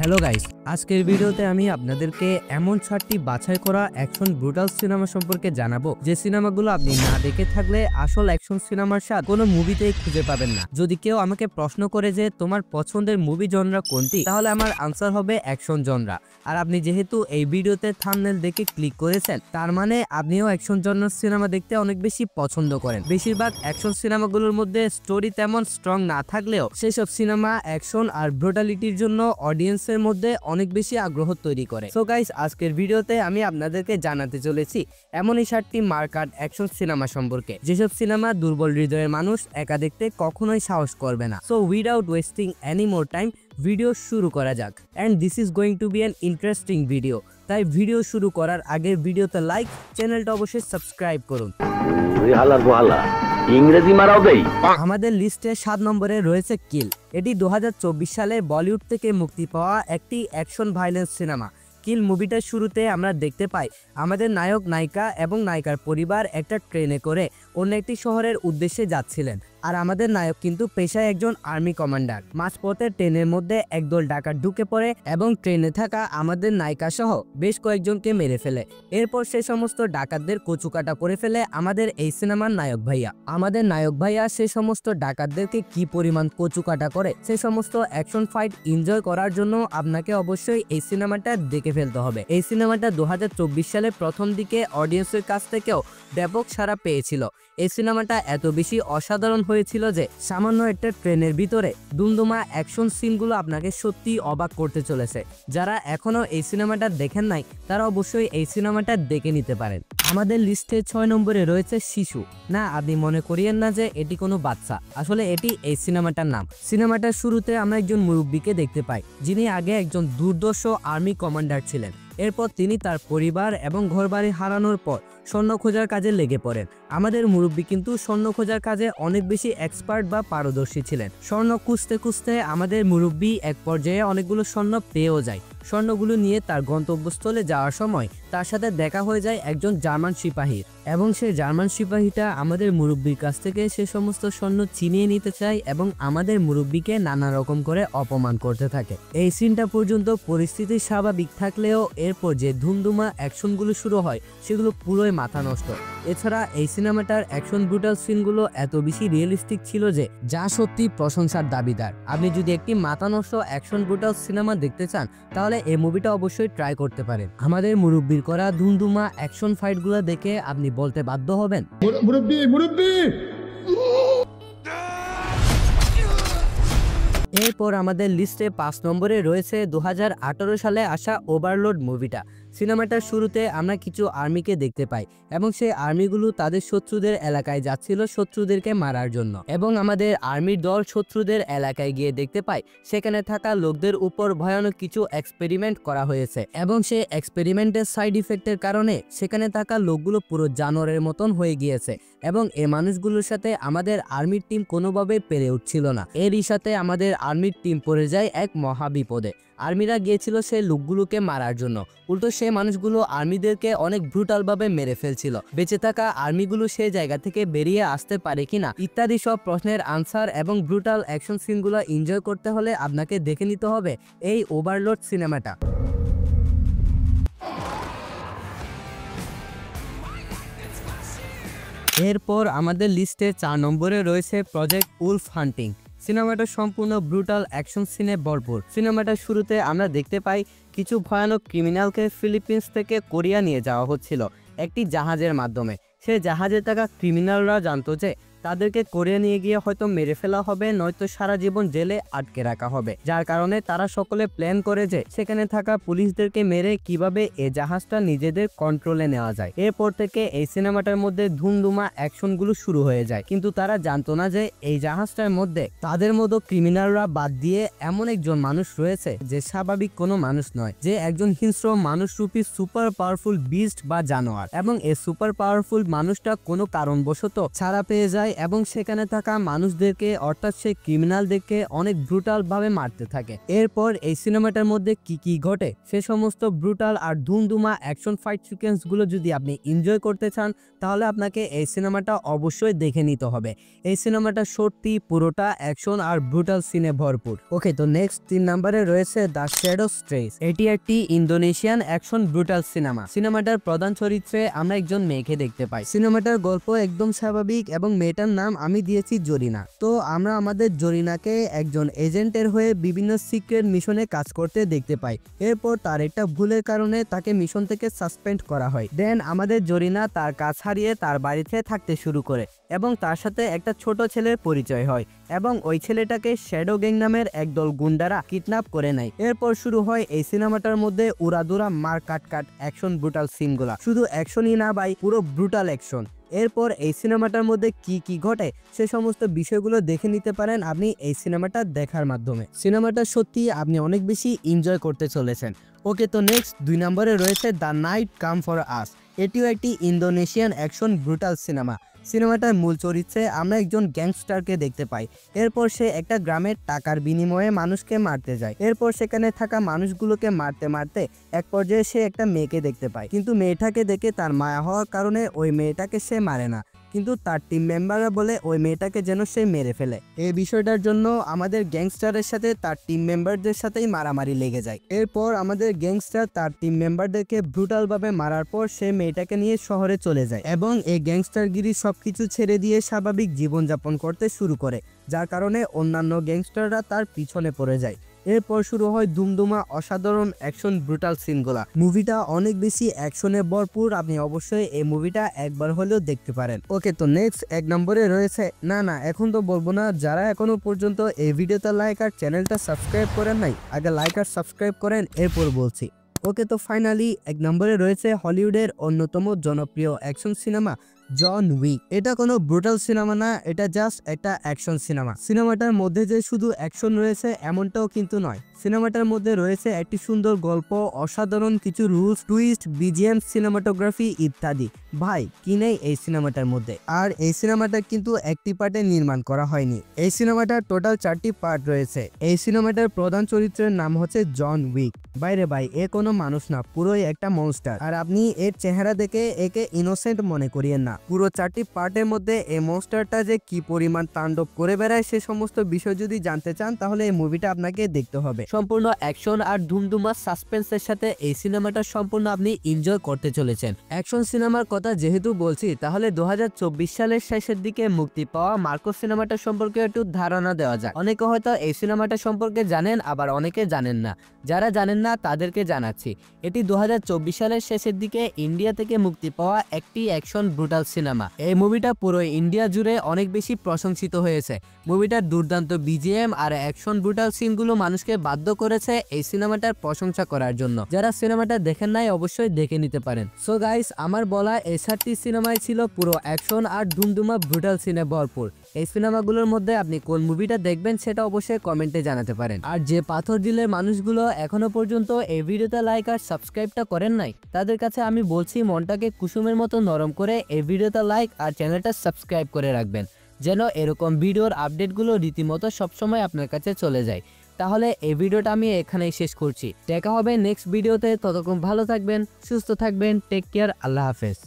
Hello guys, আজকের ভিডিওতে আমি আপনাদেরকে এমন 6টি বাছাই করা অ্যাকশন ব্রুটাল সিনেমা সম্পর্কে জানাবো যে সিনেমাগুলো আপনি না দেখে থাকলে আসল অ্যাকশন সিনেমার স্বাদ কোনো মুভিতেই খুঁজে পাবেন না। যদি কেউ আমাকে প্রশ্ন করে যে তোমার পছন্দের মুভি জনরা কোনটি, তাহলে আমার আনসার হবে অ্যাকশন জনরা। আর আপনি যেহেতু এই ভিডিওতে থাম্বনেল দেখে ক্লিক করেছেন, তার মানে আপনিও অ্যাকশন জনরার সিনেমা দেখতে অনেক বেশি পছন্দ করেন। বেশিরভাগ অ্যাকশন সিনেমাগুলোর মধ্যে স্টোরি তেমন স্ট্রং না থাকলেও সেসব সিনেমা অ্যাকশন আর ব্রুটালিটির জন্য অডিয়েন্স এর মধ্যে অনেক বেশি আগ্রহ তৈরি করে। সো গাইস, আজকের ভিডিওতে আমি আপনাদেরকে জানাতে চলেছি এমনই 7টি মার্কাট অ্যাকশন সিনেমা সম্পর্কে, যেসব সিনেমা দুর্বল হৃদয়ের মানুষ একা দেখতে কখনোই সাহস করবে না। So without wasting any more time, video শুরু করা যাক। And this is going to be an interesting video. তাই ভিডিও শুরু করার আগে ভিডিওতে লাইক, চ্যানেলটা অবশ্যই সাবস্ক্রাইব করুন। ইংরেজি মারাও দেই। আমাদের লিস্টে 7 নম্বরে রয়েছে কিল। এটি 2024 সালে বলিউড থেকে মুক্তি পাওয়া একটি অ্যাকশন ভায়োলেন্স সিনেমা। কিল মুভিটার শুরুতে আমরা দেখতে পাই আমাদের নায়ক, নায়িকা এবং নায়িকার পরিবার একটা ট্রেনে করে অন্য একটি শহরের উদ্দেশ্যে যাচ্ছিলেন। আর আমাদের নায়ক কিন্তু পেশায় একজন আর্মি কমান্ডার। মাঝপথে ট্রেনের মধ্যে একদল ডাকাত ঢুকে পড়ে এবং ট্রেনে থাকা আমাদের নায়িকা সহ বেশ কয়েকজনকে মেরে ফেলে। এরপর সে সমস্ত ডাকাতদের কচুকাটা করে ফেলে আমাদের এই সিনেমার নায়ক ভাইয়া। আমাদের নায়ক ভাইয়া সে সমস্ত ডাকাতদেরকে কি পরিমাণ কচুকাটা করে, সে সমস্ত অ্যাকশন ফাইট এনজয় করার জন্য আপনাকে অবশ্যই এই সিনেমাটা দেখে ফেলতে হবে। এই সিনেমাটা 2024 সালে প্রথম দিকে অডিয়েন্সের কাছ থেকেও ব্যাপক সাড়া পেয়েছিল। এই সিনেমাটা এত বেশি অসাধারণ হয়েছিল যে সামান্য একটা ট্রেনের ভিতরে দুমদুমা অ্যাকশন সিনগুলো আপনাকে সত্যি অবাক করতে চলেছে। যারা এখনো এই সিনেমাটা দেখেন নাই, তারা অবশ্যই এই সিনেমাটা দেখে নিতে পারেন। আমাদের লিস্টে 6 নম্বরে রয়েছে শিশু। না, আপনি মনে করিয়েন না যে এটি কোনো বাচ্চা, আসলে এটি এই সিনেমাটার নাম। সিনেমাটার শুরুতে আমরা একজন মুরব্বীকে দেখতে পাই, যিনি আগে একজন দুর্দর্শ আর্মি কমান্ডার ছিলেন। এরপর তিনি তার পরিবার এবং ঘরবাড়ি হারানোর পর স্বর্ণ খোঁজার কাজে লেগে পড়েন। আমাদের মুরব্বী কিন্তু স্বর্ণ খোঁজার কাজে অনেক বেশি এক্সপার্ট বা পারদর্শী ছিলেন। স্বর্ণ খুঁজতে খুঁজতে আমাদের মুরব্বী এক পর্যায়ে অনেকগুলো স্বর্ণ পেয়েও যায়। স্বর্ণগুলো নিয়ে তার গন্তব্যস্থলে যাওয়ার সময় তার সাথে দেখা হয়ে যায় একজন জার্মান সিপাহীর, এবং সেই জার্মান সিপাহীটা আমাদের মুরব্বীর কাছ থেকে সে সমস্ত স্বর্ণ ছিনিয়ে নিতে চায় এবং আমাদের মুরব্বীকে নানা রকম করে অপমান করতে থাকে। এই সিনটা পর্যন্ত পরিস্থিতি স্বাভাবিক থাকলেও এরপর যে ধুমধুমা অ্যাকশনগুলো শুরু হয় সেগুলো পুরোই মাথা নষ্ট। এছাড়া এই সিনেমাটার অ্যাকশন ব্রুটাল সিনগুলো এত বেশি রিয়েলিস্টিক ছিল যে যা সত্যি প্রশংসার দাবিদার। আপনি যদি একটি মাথা নষ্ট অ্যাকশন ব্রুটাল সিনেমা দেখতে চান, তাহলে এই মুভিটা অবশ্যই ট্রাই করতে পারেন। আমাদের মুরব্বির করা ধুমধুমা অ্যাকশন ফাইটগুলো দেখে আপনি বলতে বাধ্য হবেন, মুরব্বি। এরপর আমাদের লিস্টে 5 নম্বরে রয়েছে 2018 সালে আসা ওভারলোড মুভিটা। সিনেমাটার শুরুতে আমরা কিছু আর্মিকে দেখতে পাই এবং সেই আর্মিগুলো তাদের শত্রুদের এলাকায় যাচ্ছিল শত্রুদেরকে মারার জন্য, এবং আমাদের আর্মির দল শত্রুদের এলাকায় গিয়ে দেখতে পাই সেখানে থাকা লোকদের উপর ভয়ানক কিছু এক্সপেরিমেন্ট করা হয়েছে, এবং সেই এক্সপেরিমেন্টের সাইড ইফেক্টের কারণে সেখানে থাকা লোকগুলো পুরো জানোয়ারের মতন হয়ে গিয়েছে এবং এই মানুষগুলোর সাথে আমাদের আর্মির টিম কোনোভাবেই পেরে উঠছিল না। এরই সাথে আমাদের আর্মির টিম পড়ে যায় এক মহা বিপদে। আর্মিরা গিয়েছিল সেই লোকগুলোকে মারার জন্য, উল্টো সেই মানুষগুলো আর্মিদেরকে অনেক ব্রুটাল ভাবে মেরে ফেলছিল। বেঁচে থাকা আর্মিগুলো সেই জায়গা থেকে বেরিয়ে আসতে পারে কিনা ইত্যাদি সব প্রশ্নের আনসার এবং ব্রুটাল অ্যাকশন সিনগুলো এনজয় করতে হলে আপনাকে দেখে নিতে হবে এই ওভারলোড সিনেমাটা। এরপর আমাদের লিস্টে 4 নম্বরে রয়েছে প্রজেক্ট উলফ হান্টিং। সিনেমাটা সম্পূর্ণ ব্রুটাল অ্যাকশন সিনে ভরপুর। সিনেমাটার শুরুতে আমরা দেখতে পাই কিছু ভয়ানক ক্রিমিনালকে ফিলিপিন্স থেকে কোরিয়া নিয়ে যাওয়া হচ্ছিল একটি জাহাজের মাধ্যমে। সে জাহাজে থাকা ক্রিমিনালরা জানতো যে তাদেরকে কোরিয়া নিয়ে গিয়ে হয়তো মেরে ফেলা হবে, নয়তো সারা জীবন জেলে আটকে রাখা হবে। যার কারণে তারা সকলে প্ল্যান করে যে সেখানে থাকা পুলিশদেরকে মেরে কিভাবে এই জাহাজটা নিজেদের কন্ট্রোলে নেওয়া যায়। এরপর থেকে এই সিনেমাটার মধ্যে ধুমধুমা অ্যাকশনগুলো শুরু হয়ে যায়, কিন্তু তারা জানতো না যে এই জাহাজটার মধ্যে তাদের মতো ক্রিমিনালরা বাদ দিয়ে এমন একজন মানুষ রয়েছে যে স্বাভাবিক কোনো মানুষ নয়, যে একজন হিংস্র মানুষরূপী সুপার পাওয়ারফুল বিস্ট বা জানোয়ার। এবং এই সুপার পাওয়ারফুল মানুষটা কোনো কারণবশত ছাড়া পেয়ে যায় যায় এবং সেখানে থাকা মানুষদেরকে অর্থাৎ সেই ক্রিমিনালদেরকে অনেক ব্রুটাল ভাবে মারতে থাকে। এরপর এই সিনেমাটার মধ্যে কি কি ঘটে সে সমস্ত ব্রুটাল আর ধুমধুমা অ্যাকশন ফাইট সিকোয়েন্স গুলো যদি আপনি এনজয় করতে চান তাহলে আপনাকে এই সিনেমাটা অবশ্যই দেখে নিতে হবে। এই সিনেমাটা সত্যি পুরোটা অ্যাকশন আর ব্রুটাল সিনে ভরপুর। ওকে, তো নেক্সট 3 নম্বরে রয়েছে দ্য শ্যাডো স্ট্রেস। এটি একটি ইন্দোনেশিয়ান অ্যাকশন ব্রুটাল সিনেমা। সিনেমাটার প্রধান চরিত্রে আমরা একজন মেয়েকে দেখতে পাই। সিনেমাটার গল্প একদম স্বাভাবিক এবং মেয়েটার নাম আমি দিয়েছি জরিনা। তো আমরা আমাদের জরিনাকে একজন এজেন্টের হয়ে বিভিন্ন সিক্রেট মিশনে কাজ করতে দেখতে পাই। এরপর তার একটা ভুলের কারণে তাকে মিশন থেকে সাসপেন্ড করা হয়। দেন আমাদের জরিনা তার কাজ হারিয়ে তার বাড়িতে থাকতে শুরু করে এবং তার সাথে একটা ছোট ছেলের পরিচয় হয় এবং ওই ছেলেটাকে শ্যাডো গ্যাং নামের একদল গুন্ডারা কিডন্যাপ করে নেয়। এরপর শুরু হয় এই সিনেমাটার মধ্যে উড়াদুরা মার কাট অ্যাকশন ব্রুটাল সিনগুলা। শুধু অ্যাকশনই না ভাই, পুরো ব্রুটাল অ্যাকশন। এরপর এই সিনেমাটার মধ্যে কি কি ঘটে সে সমস্ত বিষয়গুলো দেখে নিতে পারেন আপনি এই সিনেমাটা দেখার মাধ্যমে। সিনেমাটা সত্যি আপনি অনেক বেশি এনজয় করতে চলেছেন। ওকে, তো নেক্সট 2 নম্বরে রয়েছে the night come for us. এটিও একটি ইন্দোনেশিয়ান অ্যাকশন ব্রুটাল সিনেমা। সিনেমাটার মূল চরিত্রে আমরা একজন গ্যাংস্টারকে দেখতে পাই। এরপর সে একটা গ্রামের টাকার বিনিময়ে মানুষকে মারতে যায়। এরপর সেখানে থাকা মানুষগুলোকে মারতে মারতে এক পর্যায়ে সে একটা মেয়েকে দেখতে পায়, কিন্তু মেয়েটাকে দেখে তার মায়া হওয়ার কারণে ওই মেয়েটাকে সে মারে না, কিন্তু তার টিম মেম্বাররা বলে ওই মেয়েটাকে যেন সে মেরে ফেলে। এই বিষয়টার জন্য আমাদের গ্যাংস্টারের সাথে তার টিম মেম্বারদের সাথেই মারামারি লেগে যায়। এরপর আমাদের গ্যাংস্টার তার টিম মেম্বারদেরকে ব্রুটাল ভাবে মারার পর সে মেয়েটাকে নিয়ে শহরে চলে যায় এবং এই গ্যাংস্টারগিরি সবকিছু ছেড়ে দিয়ে স্বাভাবিক জীবনযাপন করতে শুরু করে, যার কারণে অন্যান্য গ্যাংস্টাররা তার পিছনে পড়ে যায়। এরপর শুরু হয় দুমদুমা অসাধারণ অ্যাকশন ব্রুটাল সিনগুলা। মুভিটা অনেক বেশি অ্যাকশনে ভরপুর, আপনি অবশ্যই এই মুভিটা একবার হলেও দেখতে পারেন। ওকে, তো নেক্সট 1 নম্বরে রয়েছে, না এখন তো বলবো না, যারা এখনো পর্যন্ত এই ভিডিওতে লাইক আর চ্যানেলটা সাবস্ক্রাইব করেন নাই আগে লাইক আর সাবস্ক্রাইব করেন, এরপর বলছি। ওকে, তো ফাইনালি 1 নম্বরে রয়েছে হলিউডের অন্যতম জনপ্রিয় অ্যাকশন সিনেমা জন উইক। এটা কোনো ব্রুটাল সিনেমা না, এটা জাস্ট একটা অ্যাকশন সিনেমা। সিনেমাটার মধ্যে যে শুধু অ্যাকশন রয়েছে এমনটাও কিন্তু নয়, সিনেমাটার মধ্যে রয়েছে একটি সুন্দর গল্প, অসাধারণ কিছু রুলস, টুইস্ট, বিজিএম, সিনেমাটোগ্রাফি ইত্যাদি। ভাই কি নেই এই সিনেমাটার মধ্যে। আর এই সিনেমাটা কিন্তু একটি পার্টে নির্মাণ করা হয়নি, এই সিনেমাটার টোটাল 4টি পার্ট রয়েছে। এই সিনেমাটার প্রধান চরিত্রের নাম হচ্ছে জন উইক। বাইরে ভাই এ কোনো মানুষ না, পুরোই একটা মনস্টার। আর আপনি এর চেহারা দেখে একে ইনোসেন্ট মনে করিয়েন না। পুরো 4টি পার্টের মধ্যে এই মনস্টারটা যে কি পরিমাণ তাণ্ডব করে বেড়ায় সে সমস্ত বিষয় যদি জানতে চান তাহলে এই মুভিটা আপনাকে দেখতে হবে। সম্পূর্ণ অ্যাকশন আর ধুমধুমা সাসপেন্সের সাথে এই সিনেমাটা সম্পূর্ণ আপনি এনজয় করতে চলেছেন। অ্যাকশন সিনেমার কথা যেহেতু বলছি তাহলে 2024 সালের শেষের দিকে মুক্তি পাওয়া মার্কো সিনেমাটা সম্পর্কে একটু ধারণা দেওয়া যাক। অনেকে হয়তো এই সিনেমাটা সম্পর্কে জানেন, আবার অনেকে জানেন না। যারা জানেন না তাদেরকে জানাচ্ছি, এটি 2024 সালের শেষের দিকে ইন্ডিয়া থেকে মুক্তি পাওয়া একটি অ্যাকশন ব্রুটাল সিনেমা। এই মুভিটা পুরো ইন্ডিয়া জুড়ে অনেক বেশি প্রশংসিত হয়েছে। মুভিটার দুর্দান্ত বিজিএম আর অ্যাকশন ব্রুটাল সিনগুলো মানুষকে বাধ্য করেছে এই সিনেমাটার প্রশংসা করার জন্য। যারা সিনেমাটা দেখেন নাই অবশ্যই দেখে নিতে পারেন। সো গাইস, আমার বলা এই 7টি সিনেমায় ছিল পুরো অ্যাকশন আর ধুমধুমা ব্রুটাল সিনে ভরপুর। এই সিনেমাগুলোর মধ্যে আপনি কোন মুভিটা দেখবেন সেটা অবশ্যই কমেন্টে জানাতে পারেন। আর যে পাথর দিলের মানুষগুলো এখনো পর্যন্ত এই ভিডিওতে লাইক আর সাবস্ক্রাইবটা করেন নাই তাদের কাছে আমি বলছি মনটাকে কুসুমের মতো নরম করে এই ভিডিওতে লাইক আর চ্যানেলটা সাবস্ক্রাইব করে রাখবেন, যেন এরকম ভিডিওর আপডেটগুলো রীতিমতো সবসময় আপনার কাছে চলে যায়। তাহলে এই ভিডিওটা আমি এখানেই শেষ করছি। দেখা হবে নেক্সট ভিডিওতে, ততক্ষণ ভালো থাকবেন, সুস্থ থাকবেন, টেক কেয়ার, আল্লাহ হাফেজ।